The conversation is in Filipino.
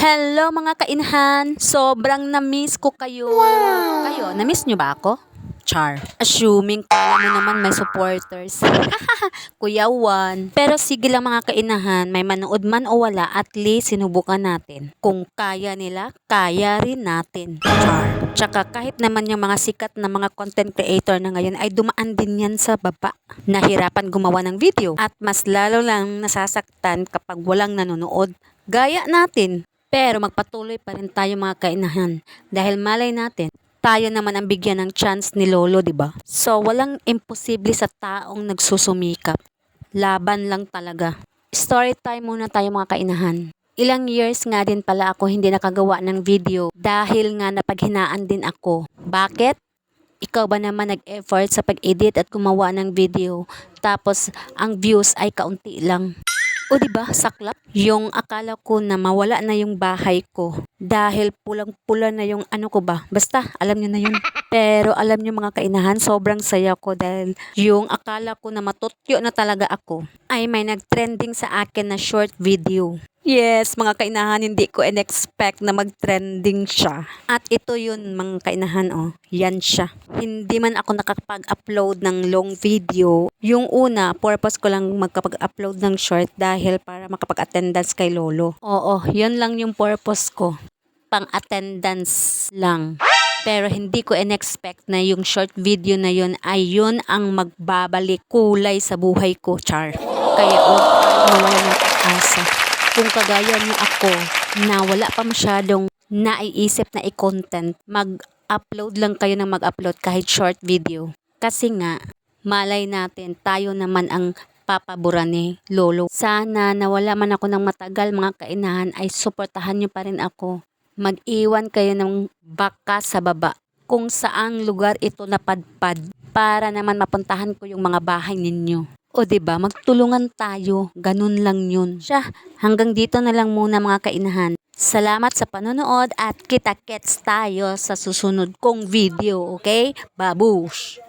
Hello mga kainhan! Sobrang na-miss ko kayo. Kayo, na-miss nyo ba ako? Char. Assuming kala mo naman may supporters. Kuya Juan. Pero sige lang mga kainahan, may manood man o wala, at least sinubukan natin. Kung kaya nila, kaya rin natin. Char. Tsaka kahit naman yung mga sikat na mga content creator na ngayon ay dumaan din yan sa baba. Nahirapan gumawa ng video at mas lalo lang nasasaktan kapag walang nanonood. Gaya natin. Pero magpatuloy pa rin tayo mga kainahan dahil malay natin tayo naman ang bigyan ng chance ni Lolo, 'di ba? So walang imposible sa taong nagsusumikap. Laban lang talaga. Story time muna tayo mga kainahan. Ilang years nga din pala ako hindi nakagawa ng video dahil nga napaghinaan din ako. Bakit? Ikaw ba naman nag-effort sa pag-edit at gumawa ng video tapos ang views ay kaunti lang? O diba, saklap? Yung akala ko na mawala na yung bahay ko dahil pulang-pula na yung ano ko ba. Basta, alam niyo na yun. Pero alam niyo mga kainahan, sobrang saya ko dahil yung akala ko na matutyo na talaga ako ay may nag-trending sa akin na short video. Yes, mga kainahan, hindi ko in-expect na mag-trending siya. At ito yun, mga kainahan, oh. Yan siya. Hindi man ako nakapag-upload ng long video. Yung una, purpose ko lang magkapag-upload ng short dahil para makapag-attendance kay Lolo. Oo, yun lang yung purpose ko. Pang-attendance lang. Pero hindi ko in-expect na yung short video na yun ay yun ang magbabalik kulay sa buhay ko, char. Kaya huwag mawala ng asa. Kung kagaya niyo ako na wala pa masyadong naiisip na i-content, mag-upload lang kayo ng mag-upload kahit short video. Kasi nga, malay natin, tayo naman ang papabura ni Lolo. Sana nawala man ako ng matagal mga kainahan ay suportahan niyo pa rin ako. Mag-iwan kayo ng baka sa baba kung saang lugar ito napadpad para naman mapuntahan ko yung mga bahay ninyo. O diba, magtulungan tayo. Ganun lang yun. Siya, hanggang dito na lang muna mga kainahan. Salamat sa panonood at kita-kits tayo sa susunod kong video, okay? Babush!